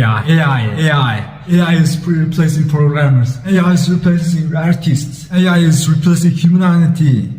AI is replacing programmers. AI is replacing artists. AI is replacing humanity.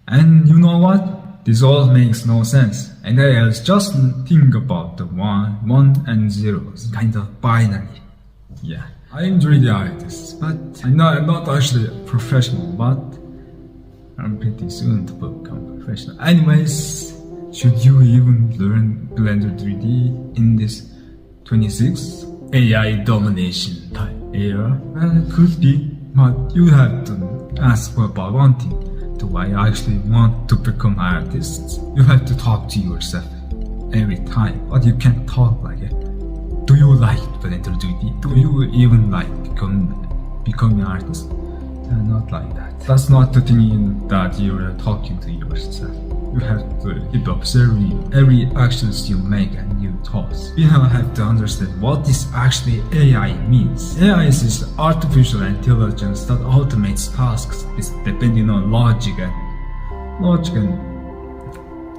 And you know what? This all makes no sense. And AI is just think about the one and zeros, kind of binary. Yeah, I enjoy the artists, but I know I'm not actually a professional, but I'm pretty soon to become professional. Anyways, should you even learn Blender3D in this 26th AI domination type era? Well, it could be, but you have to ask about one thing. Do I actually want to become an artist? You have to talk to yourself every time, but you can't talk like it. Do you like Blender3D? Do you even like becoming an artist? Not like that. That's not the thing that you're talking to yourself. You have to keep observing every actions you make and new thoughts. You now have to understand what this actually AI means. AI is artificial intelligence that automates tasks depending on logic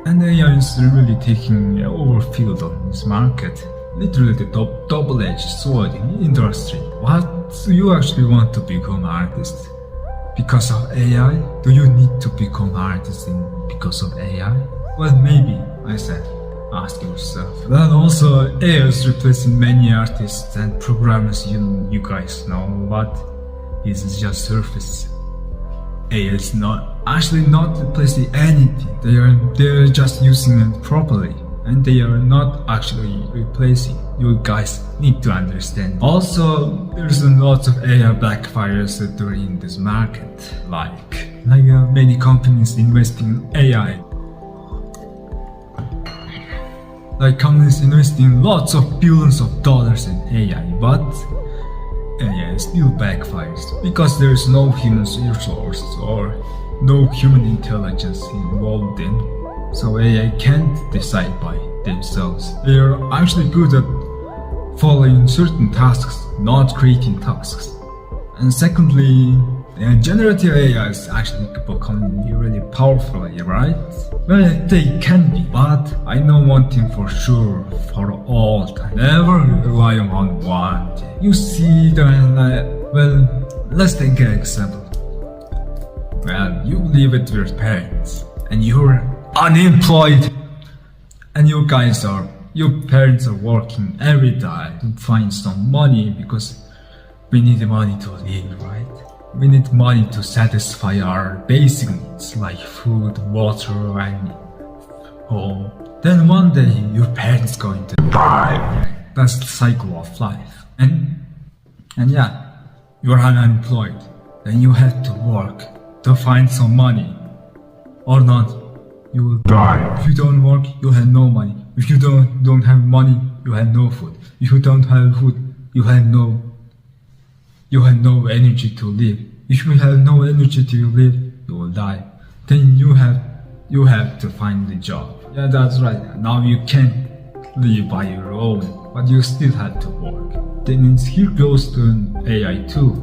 and AI is really taking over field on this market. Literally the double-edged sword in the industry. What do you actually want to become an artist? Because of AI? Do you need to become an artist because of AI? Well, maybe, I said. Ask yourself. Well, also, AI is replacing many artists and programmers you guys know, but this is just surface. AI is not replacing anything. They're just using it properly. And they are not actually replacing. You guys need to understand. Also, there's a lot of AI backfires during this market. Like many companies investing in AI. Like companies investing lots of billions of dollars in AI, but AI still backfires because there's no human resources or no human intelligence involved in. So AI can't decide by themselves. They are actually good at following certain tasks, not creating tasks. And secondly, generative AI is actually becoming really powerful, right? Well, they can be, but I know one thing for sure, for all time. Never rely on one thing. You see, well, let's take an example. Well, you live with your parents, and you're unemployed, and your parents are working every day to find some money because we need money to live, right? We need money to satisfy our basic needs like food, water, and home. Then one day your parents going to die. That's the cycle of life. And yeah, you're unemployed. Then you have to work to find some money, or not. You will die. If you don't work, you have no money. If you don't have money, you have no food. If you don't have food, you have no energy to live. If you have no energy to live, you will die. Then you have to find a job. Yeah, that's right. Now you can't live by your own, but you still have to work. Then here goes to AI too.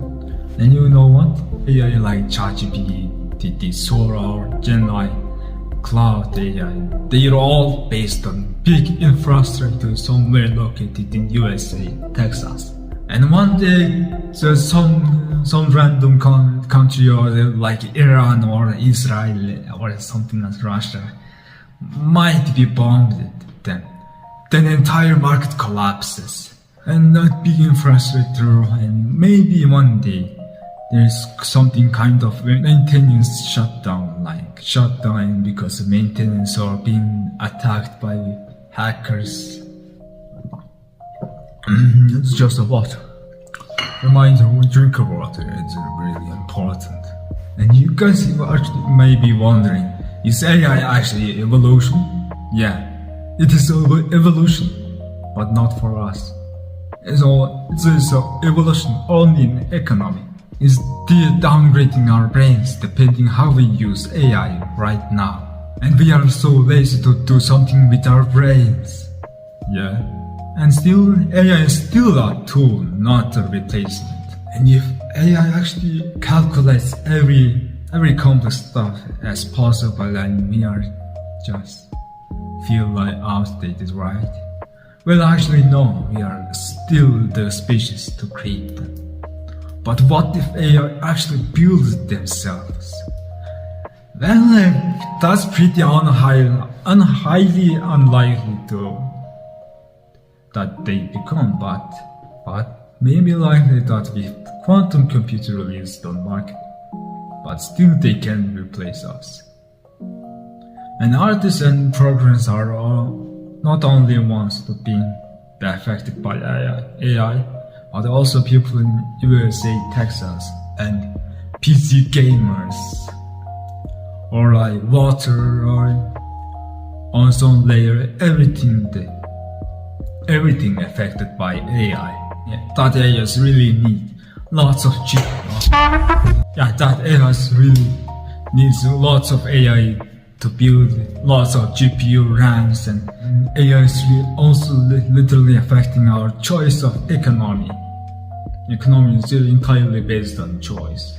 And you know what? AI like ChatGPT, Sora, Gemini, Cloud AI, they are all based on big infrastructure somewhere located in USA, Texas. And one day, so some random country or like Iran or Israel or something like Russia might be bombed then the entire market collapses. And that big infrastructure, and maybe one day there's something kind of maintenance shutdown because maintenance are being attacked by hackers. It's just a water. Reminder, we drink water, it's really important. And you guys actually may be wondering, is AI actually evolution? Yeah, it is evolution, but not for us. It's evolution only in economy. Is downgrading our brains depending how we use AI right now. And we are so lazy to do something with our brains. Yeah. And still, AI is still a tool, not a replacement. And if AI actually calculates every complex stuff as possible, and we are just feel like outdated, right? Well, actually no, we are still the species to create them. But what if AI actually builds themselves? Well, that's pretty highly unlikely that they become, but maybe likely that with quantum computer released on market, but still they can replace us. And artists and programmers are not only ones to be affected by AI, but also people in USA, Texas, and PC gamers, or like water or ozone layer, everything affected by AI. Yeah, that AIs really need lots of chip. Yeah, that AIs really needs lots of AI to build lots of GPU RAMs, and AI is also literally affecting our choice of economy. Economy is still entirely based on choice.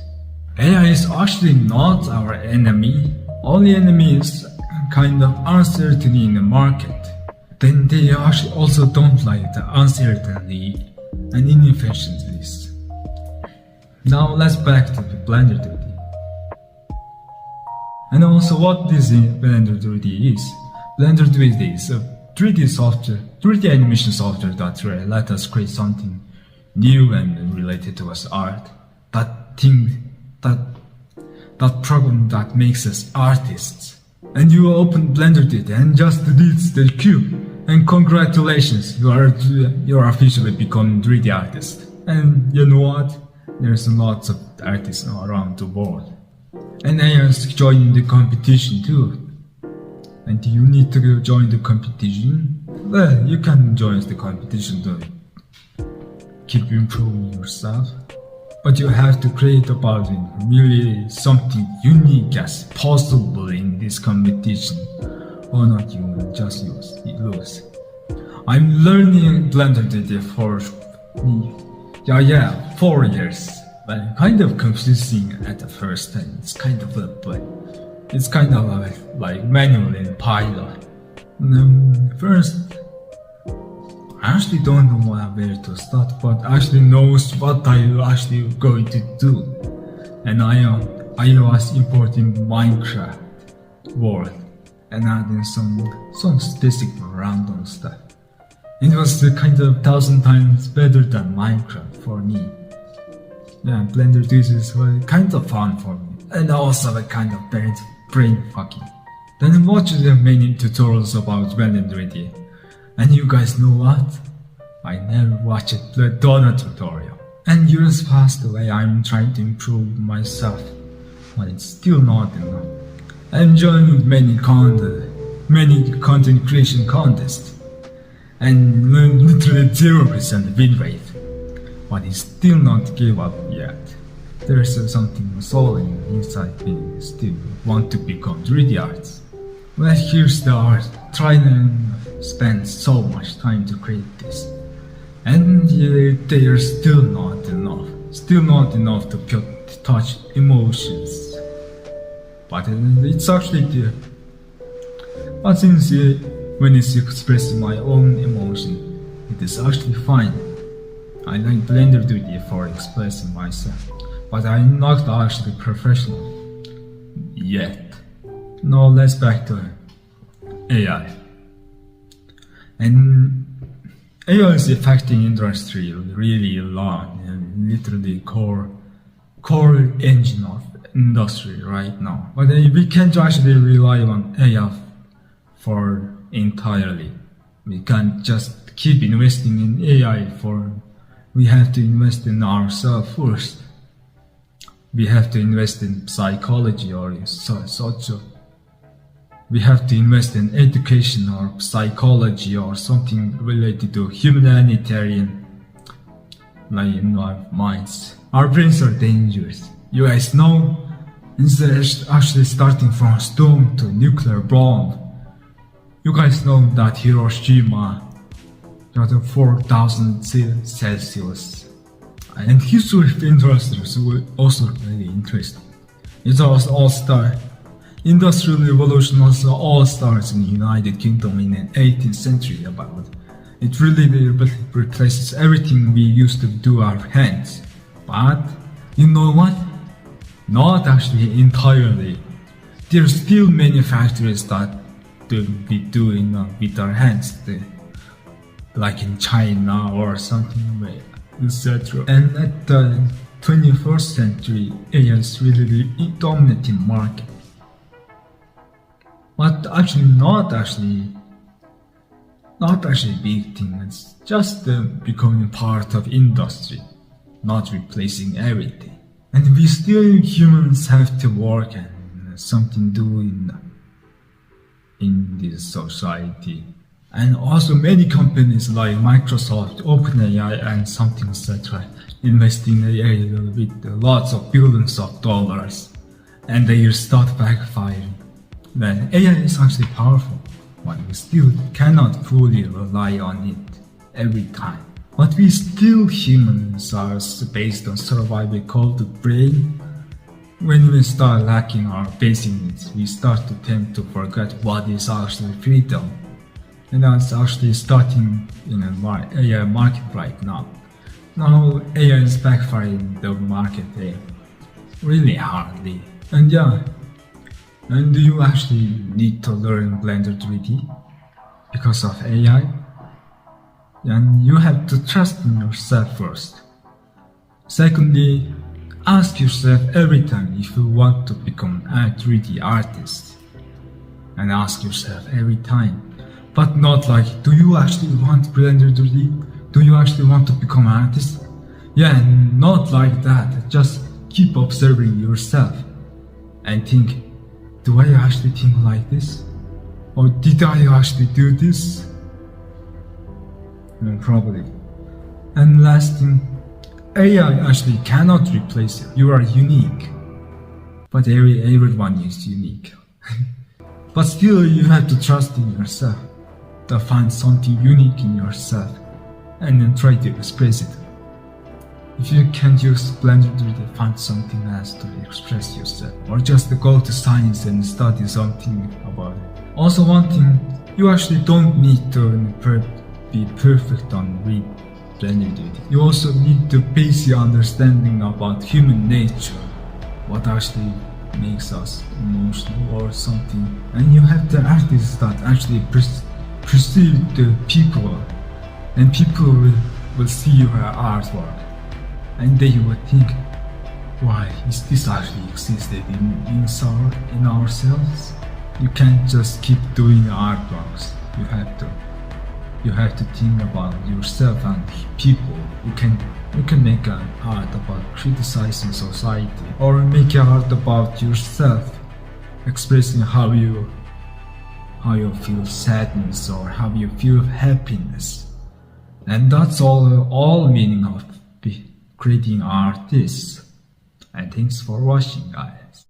AI is actually not our enemy. Only enemy is kind of uncertainty in the market. Then they actually also don't like the uncertainty and inefficiencies. Now let's back to the Blender3D. And also what this Blender3D is. Blender3D is a 3D animation software that let us create something new and related to us art. That program that makes us artists. And you open Blender3D and just delete the cube. And congratulations, you are officially become 3D artist. And you know what? There's lots of artists around the world. And AI is joining the competition too. And you need to join the competition? Well, you can join the competition to keep improving yourself. But you have to create about really something unique as possible in this competition. Or not, you will just lose. I'm learning Blender3D for 4 years. But kind of confusing at the first time. It's kind of like manual in Python. First, I actually don't know where to start, but actually knows what I'm actually going to do. And I was importing Minecraft world and adding some specific random stuff. It was kind of 1,000 times better than Minecraft for me. Yeah, Blender3D is kind of fun for me, and also a kind of brain fucking. Then watch the many tutorials about Blender3D. And you guys know what? I never watched the donut tutorial. And years passed away, I'm trying to improve myself, but it's still not enough. I'm joining many content creation contests, and literally 0% win rate. But it's still not give up yet. There's something soul inside me still want to become 3D artists. Well, here's the art. Try and spend so much time to create this. And they are still not enough. Still not enough to touch emotions. But it's actually there. But since when it's expressing my own emotion, it is actually fine. I like Blender3D for expressing myself, but I'm not actually professional yet. Now let's back to AI. And AI is affecting industry really a lot, and literally core engine of industry right now. But we can't actually rely on AI for entirely. We can't just keep investing in AI we have to invest in ourselves first. We have to invest in psychology or social. We have to invest in education or psychology or something related to humanitarian, like in our minds. Our brains are dangerous. You guys know, instead of actually starting from stone to nuclear bomb, you guys know that Hiroshima got 4,000 Celsius. And history of industries was also really interesting. It was all-star. Industrial revolution also all starts in the United Kingdom in the 18th century about. It really replaces everything we used to do our hands. But you know what? Not actually entirely. There's still many factories that we doing with our hands, like in China or something, etc. And at the 21st century, AI is really the dominating market. But actually not actually a big thing. It's just becoming part of industry, not replacing everything. And we still humans have to work and something do in this society. And also many companies like Microsoft, OpenAI and something etc. invest in AI with lots of billions of dollars, and they start backfiring. Then AI is actually powerful, but we still cannot fully rely on it every time. But we still humans are based on survival called the brain. When we start lacking our basic needs, we start to tend to forget what is actually freedom. And that's actually starting in a AI market right now. Now AI is backfiring the market really hardly. And yeah, and do you actually need to learn Blender3D because of AI? And you have to trust in yourself first. Secondly, ask yourself every time if you want to become a 3D artist. And ask yourself every time. But not like, do you actually want Blender3D? Do you actually want to become an artist? Yeah, not like that. Just keep observing yourself and think, do I actually think like this? Or did I actually do this? No, probably. And last thing, AI actually cannot replace you. You are unique. But everyone is unique. But still you have to trust in yourself. To find something unique in yourself and then try to express it. If you can't use Blender3D, find something else to express yourself, or just go to science and study something about it. Also one thing, you actually don't need to be perfect on Blender3D. You also need the basic understanding about human nature, what actually makes us emotional or something. And you have the artists that actually perceive the people, and people will see your artwork and they will think, why is this actually existed in ourselves? You can't just keep doing artworks. You have to think about yourself and people. You can make an art about criticizing society, or make an art about yourself, expressing how you feel sadness or how you feel happiness. And that's all meaning of creating art is. And thanks for watching, guys.